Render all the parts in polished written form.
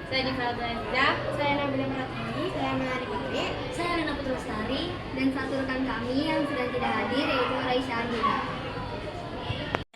Saya Divaldo Elida. Saya Nabila Pratwi. Saya Melani Putri. Saya Rena Putri Lestari. Dan satu rekan kami yang sedang tidak hadir yaitu Raisya Ardina.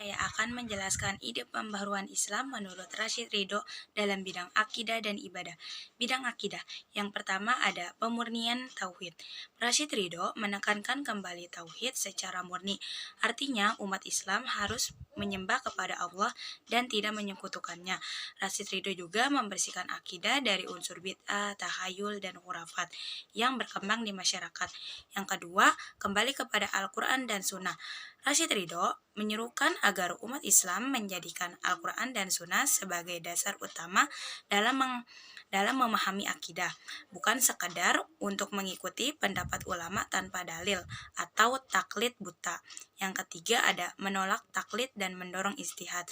Saya akan menjelaskan ide pembaharuan Islam menurut Rashid Ridho dalam bidang akidah dan ibadah. Bidang akidah, yang pertama ada pemurnian tauhid. Rashid Ridho menekankan kembali tauhid secara murni. Artinya umat Islam harus menyembah kepada Allah dan tidak menyekutukannya. Rashid Ridho juga membersihkan akidah dari unsur bid'ah, tahayul, dan khurafat yang berkembang di masyarakat. Yang kedua, kembali kepada Al-Quran dan Sunnah. Rashid Ridho menyerukan agar umat Islam menjadikan Al-Quran dan Sunnah sebagai dasar utama dalam memahami akidah, bukan sekadar untuk mengikuti pendapat ulama tanpa dalil atau taklid buta. Yang ketiga ada menolak taklid dan mendorong ijtihad.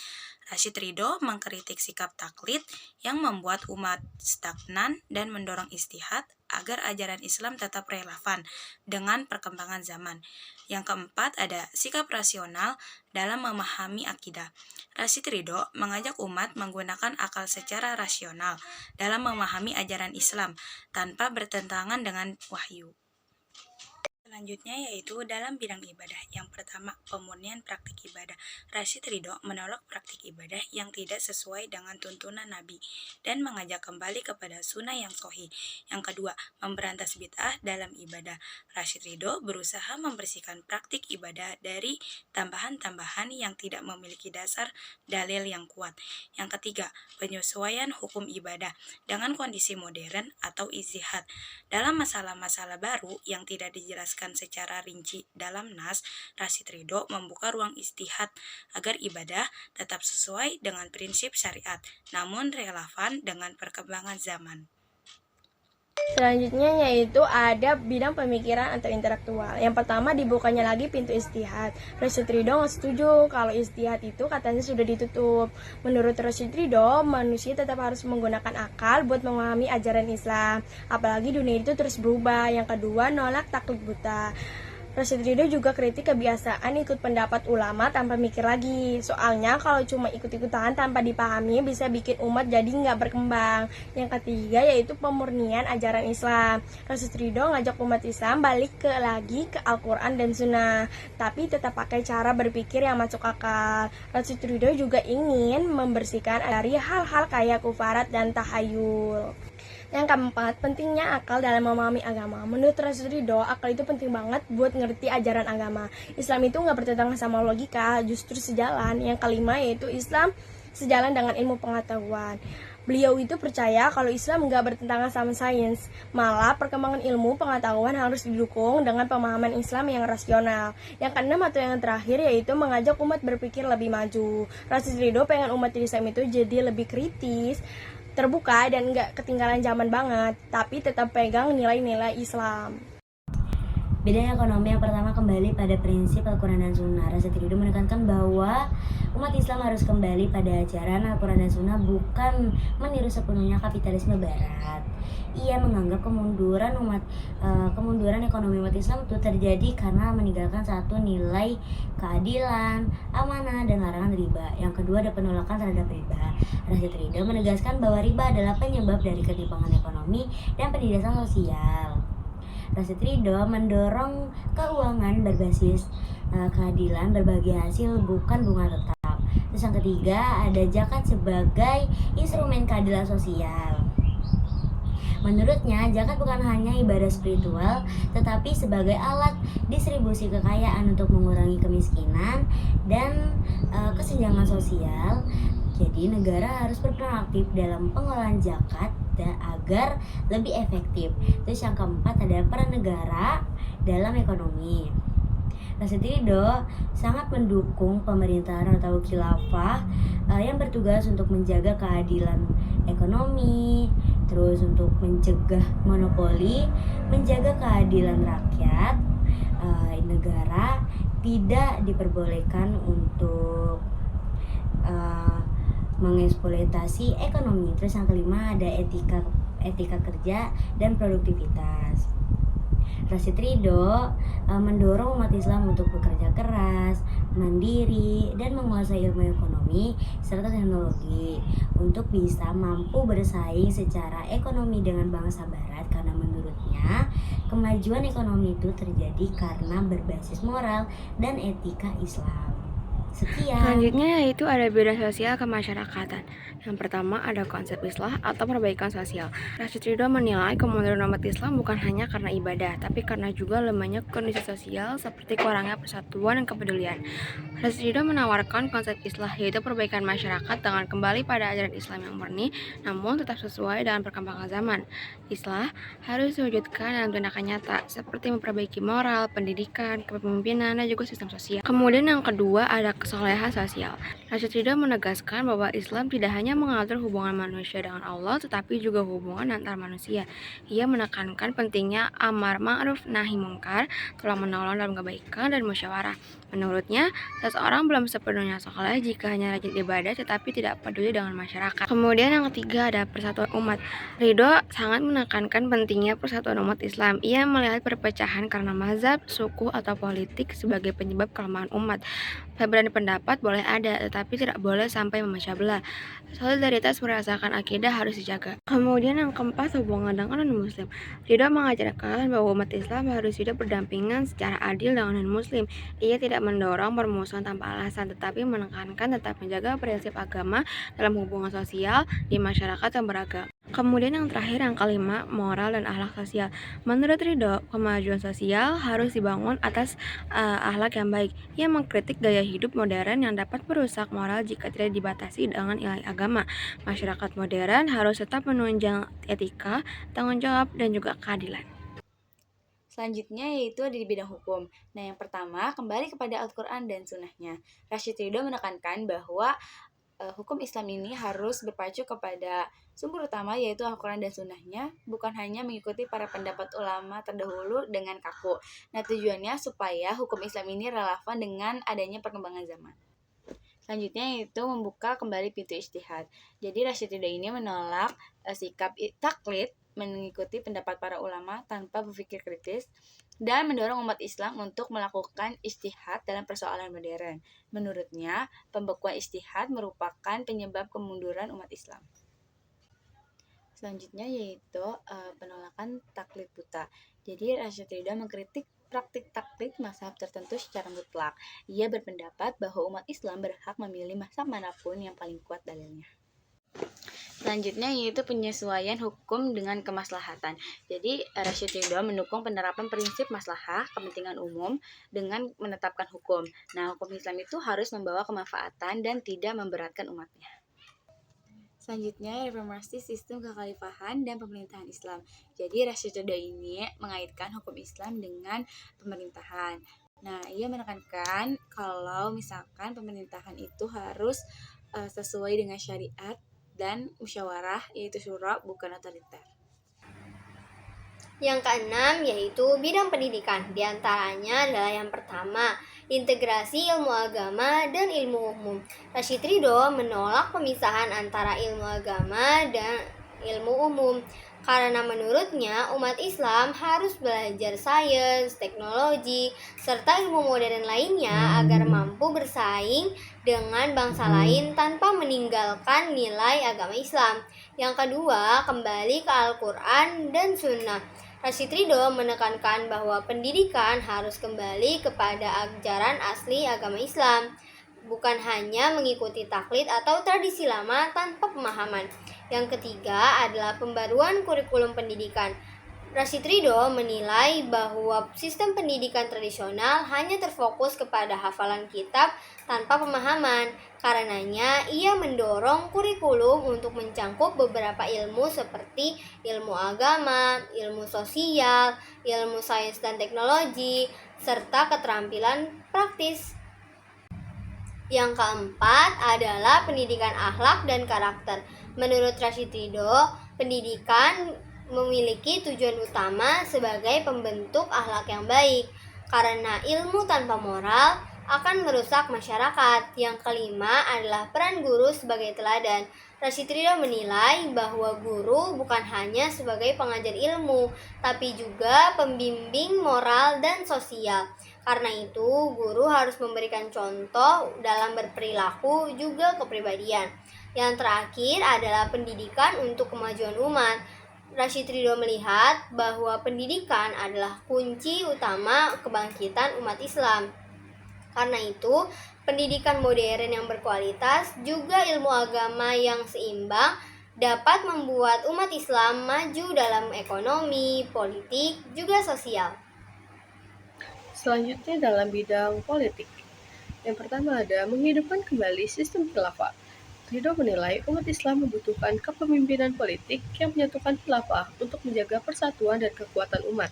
Rashid Ridho mengkritik sikap taklid yang membuat umat stagnan dan mendorong ijtihad agar ajaran Islam tetap relevan dengan perkembangan zaman. Yang keempat ada sikap rasional dalam memahami akidah. Rashid Ridho mengajak umat menggunakan akal secara rasional dalam memahami ajaran Islam tanpa bertentangan dengan wahyu. Selanjutnya yaitu dalam bidang ibadah. Yang pertama, pemurnian praktik ibadah. Rashid Ridho menolak praktik ibadah yang tidak sesuai dengan tuntunan Nabi dan mengajak kembali kepada sunnah yang sahih. Yang kedua, memberantas bid'ah dalam ibadah. Rashid Ridho berusaha membersihkan praktik ibadah dari tambahan-tambahan yang tidak memiliki dasar dalil yang kuat. Yang ketiga, penyesuaian hukum ibadah dengan kondisi modern atau ijtihad. Dalam masalah-masalah baru yang tidak dijelaskan secara rinci dalam nas, Rashid Ridho membuka ruang ijtihad agar ibadah tetap sesuai dengan prinsip syariat, namun relevan dengan perkembangan zaman. Selanjutnya yaitu ada bidang pemikiran atau intelektual. Yang pertama, dibukanya lagi pintu ijtihad. Rashid Ridho nggak setuju kalau ijtihad itu katanya sudah ditutup. Menurut Rashid Ridho, manusia tetap harus menggunakan akal buat memahami ajaran Islam. Apalagi dunia itu terus berubah. Yang kedua, nolak taklid buta. Rashid Ridho juga kritik kebiasaan ikut pendapat ulama tanpa mikir lagi. Soalnya kalau cuma ikut-ikutan tanpa dipahami bisa bikin umat jadi nggak berkembang. Yang ketiga yaitu pemurnian ajaran Islam. Rashid Ridho ngajak umat Islam balik lagi ke Al-Quran dan Sunnah, tapi tetap pakai cara berpikir yang masuk akal. Rashid Ridho juga ingin membersihkan dari hal-hal kayak kufarat dan tahayul. Yang keempat, pentingnya akal dalam memahami agama. Menurut Rashid Ridho, akal itu penting banget buat ngerti ajaran agama. Islam itu nggak bertentangan sama logika, justru sejalan. Yang kelima yaitu Islam sejalan dengan ilmu pengetahuan. Beliau itu percaya kalau Islam nggak bertentangan sama sains, malah perkembangan ilmu pengetahuan harus didukung dengan pemahaman Islam yang rasional. Yang keenam atau yang terakhir yaitu mengajak umat berpikir lebih maju. Rashid Ridho pengen umat Islam itu jadi lebih kritis, terbuka dan nggak ketinggalan zaman banget, tapi tetap pegang nilai-nilai Islam. Bidang ekonomi yang pertama kembali pada prinsip Al-Quran dan Sunnah. Rashid Ridho menekankan bahwa umat Islam harus kembali pada ajaran Al-Quran dan Sunnah, bukan meniru sepenuhnya kapitalisme Barat. Ia menganggap kemunduran ekonomi umat Islam itu terjadi karena meninggalkan satu nilai keadilan, amanah, dan larangan riba. Yang kedua ada penolakan terhadap riba. Rashid Ridho menegaskan bahwa riba adalah penyebab dari ketimpangan ekonomi dan penindasan sosial. Rashid Ridho mendorong keuangan berbasis keadilan, berbagi hasil, bukan bunga tetap. Terus yang ketiga ada zakat sebagai instrumen keadilan sosial. Menurutnya, zakat bukan hanya ibadah spiritual, tetapi sebagai alat distribusi kekayaan untuk mengurangi kemiskinan dan kesenjangan sosial. Jadi negara harus berperan aktif dalam pengelolaan zakat agar lebih efektif. Terus yang keempat ada peran negara dalam ekonomi. Rashid Ridho sangat mendukung pemerintahan atau khilafah yang bertugas untuk menjaga keadilan ekonomi, terus untuk mencegah monopoli, menjaga keadilan rakyat. Negara tidak diperbolehkan untuk mengeksploitasi ekonomi. Terus yang kelima ada etika kerja dan produktivitas. Rashid Ridho mendorong umat Islam untuk bekerja keras, mandiri, dan menguasai ilmu ekonomi serta teknologi untuk bisa mampu bersaing secara ekonomi dengan bangsa barat, karena menurutnya kemajuan ekonomi itu terjadi karena berbasis moral dan etika Islam. Sekian. Selanjutnya yaitu ada bidang sosial kemasyarakatan. Yang pertama ada konsep islah atau perbaikan sosial. Rashid Ridho menilai kemunduran umat Islam bukan hanya karena ibadah, tapi karena juga lemahnya kondisi sosial seperti kurangnya persatuan dan kepedulian. Rashid Ridho menawarkan konsep islah, yaitu perbaikan masyarakat dengan kembali pada ajaran Islam yang murni, namun tetap sesuai dengan perkembangan zaman. Islah harus diwujudkan dalam tindakan nyata, seperti memperbaiki moral, pendidikan, kepemimpinan, dan juga sistem sosial. Kemudian yang kedua ada kesolehan sosial. Rashid Ridho menegaskan bahwa Islam tidak hanya mengatur hubungan manusia dengan Allah, tetapi juga hubungan antar manusia. Ia menekankan pentingnya amar ma'ruf nahi mungkar, tolong menolong dalam kebaikan dan musyawarah. Menurutnya, seseorang belum sepenuhnya soleh jika hanya rajin ibadah tetapi tidak peduli dengan masyarakat. Kemudian yang ketiga ada persatuan umat. Ridho sangat menekankan pentingnya persatuan umat Islam. Ia melihat perpecahan karena mazhab, suku, atau politik sebagai penyebab kelemahan umat. Perbedaan pendapat boleh ada, tetapi tidak boleh sampai memecah belah. Solidaritas berdasarkan akidah harus dijaga. Kemudian yang keempat, hubungan dengan non-muslim. Ridho mengajarkan bahwa umat Islam harus hidup berdampingan secara adil dengan non-muslim. Ia tidak mendorong permusuhan tanpa alasan, tetapi menekankan tetap menjaga prinsip agama dalam hubungan sosial di masyarakat yang beragam. Kemudian yang terakhir, yang kelima, moral dan akhlak sosial. Menurut Ridho, kemajuan sosial harus dibangun atas akhlak yang baik. Ia mengkritik gaya hidup modern yang dapat merusak moral jika tidak dibatasi dengan nilai agama. Masyarakat modern harus tetap menunjang etika, tanggung jawab, dan juga keadilan. Selanjutnya yaitu ada di bidang hukum. Nah, yang pertama kembali kepada Al-Quran dan Sunnahnya. Rashid Ridho menekankan bahwa hukum Islam ini harus berpacu kepada sumber utama yaitu Al-Quran dan Sunnahnya, bukan hanya mengikuti para pendapat ulama terdahulu dengan kaku. Nah, tujuannya supaya hukum Islam ini relevan dengan adanya perkembangan zaman. Selanjutnya yaitu membuka kembali pintu ijtihad. Jadi Rashid Ridho ini menolak sikap taklid, mengikuti pendapat para ulama tanpa berpikir kritis, dan mendorong umat Islam untuk melakukan ijtihad dalam persoalan modern. Menurutnya, pembekuan ijtihad merupakan penyebab kemunduran umat Islam. Selanjutnya yaitu penolakan taklid buta. Jadi Rashid Ridho mengkritik praktik taklid mazhab tertentu secara mutlak. Ia berpendapat bahwa umat Islam berhak memilih mazhab manapun yang paling kuat dalilnya. Selanjutnya yaitu penyesuaian hukum dengan kemaslahatan. Jadi Rashid Ridho mendukung penerapan prinsip maslahah kepentingan umum dengan menetapkan hukum. Nah, hukum Islam itu harus membawa kemanfaatan dan tidak memberatkan umatnya. Selanjutnya, reformasi sistem kekhalifahan dan pemerintahan Islam. Jadi Rashid Ridho ini mengaitkan hukum Islam dengan pemerintahan. Nah, ia menekankan kalau misalkan pemerintahan itu harus sesuai dengan syariat dan musyawarah, yaitu syura, bukan otoriter. Yang keenam yaitu bidang pendidikan. Di antaranya adalah yang pertama, integrasi ilmu agama dan ilmu umum. Rashid Ridho menolak pemisahan antara ilmu agama dan ilmu umum karena menurutnya umat Islam harus belajar sains, teknologi, serta ilmu modern lainnya agar mampu bersaing dengan bangsa lain tanpa meninggalkan nilai agama Islam. Yang kedua, kembali ke Al-Quran dan Sunnah. Rashid Ridho menekankan bahwa pendidikan harus kembali kepada ajaran asli agama Islam, bukan hanya mengikuti taklid atau tradisi lama tanpa pemahaman. Yang ketiga adalah pembaruan kurikulum pendidikan. Rashid Ridho menilai bahwa sistem pendidikan tradisional hanya terfokus kepada hafalan kitab tanpa pemahaman. Karenanya, ia mendorong kurikulum untuk mencangkup beberapa ilmu seperti ilmu agama, ilmu sosial, ilmu sains dan teknologi, serta keterampilan praktis. Yang keempat adalah pendidikan akhlak dan karakter. Menurut Rashid Ridho, pendidikan memiliki tujuan utama sebagai pembentuk akhlak yang baik. Karena ilmu tanpa moral akan merusak masyarakat. Yang kelima adalah peran guru sebagai teladan. Rashid Ridho menilai bahwa guru bukan hanya sebagai pengajar ilmu, tapi juga pembimbing moral dan sosial. Karena itu, guru harus memberikan contoh dalam berperilaku juga kepribadian. Yang terakhir adalah pendidikan untuk kemajuan umat. Rashid Ridho melihat bahwa pendidikan adalah kunci utama kebangkitan umat Islam. Karena itu, pendidikan modern yang berkualitas juga ilmu agama yang seimbang dapat membuat umat Islam maju dalam ekonomi, politik, juga sosial. Selanjutnya dalam bidang politik. Yang pertama ada menghidupkan kembali sistem khilafah. Ridho menilai umat Islam membutuhkan kepemimpinan politik yang menyatukan khilafah untuk menjaga persatuan dan kekuatan umat.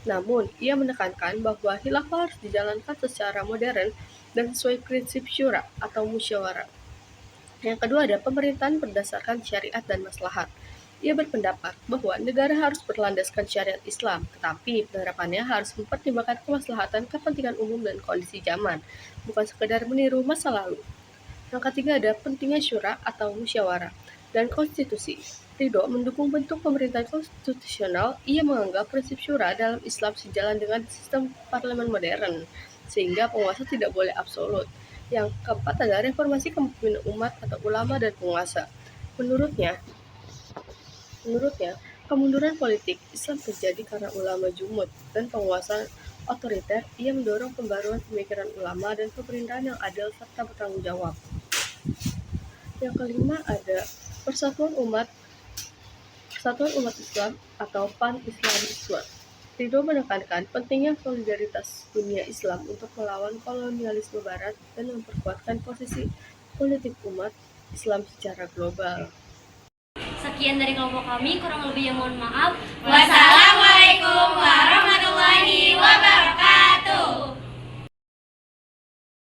Namun, ia menekankan bahwa khilafah harus dijalankan secara modern dan sesuai prinsip syura atau musyawarah. Yang kedua ada pemerintahan berdasarkan syariat dan maslahat. Ia berpendapat bahwa negara harus berlandaskan syariat Islam, tetapi penerapannya harus mempertimbangkan kemaslahatan kepentingan umum dan kondisi zaman, bukan sekedar meniru masa lalu. Yang ketiga ada pentingnya syura atau musyawarah dan konstitusi. Ridho mendukung bentuk pemerintahan konstitusional. Ia menganggap prinsip syura dalam Islam sejalan dengan sistem parlemen modern, sehingga penguasa tidak boleh absolut. Yang keempat adalah reformasi kepemimpinan umat atau ulama dan penguasa. Menurutnya, kemunduran politik Islam terjadi karena ulama jumud dan penguasa otoriter. Ia mendorong pembaruan pemikiran ulama dan pemerintahan yang adil serta bertanggung jawab. Yang kelima ada persatuan umat Islam atau pan-Islamisme. Ridho menekankan pentingnya solidaritas dunia Islam untuk melawan kolonialisme Barat dan memperkuatkan posisi politik umat Islam secara global. Sekian dari kelompok kami, kurang lebihnya mohon maaf. Wassalamualaikum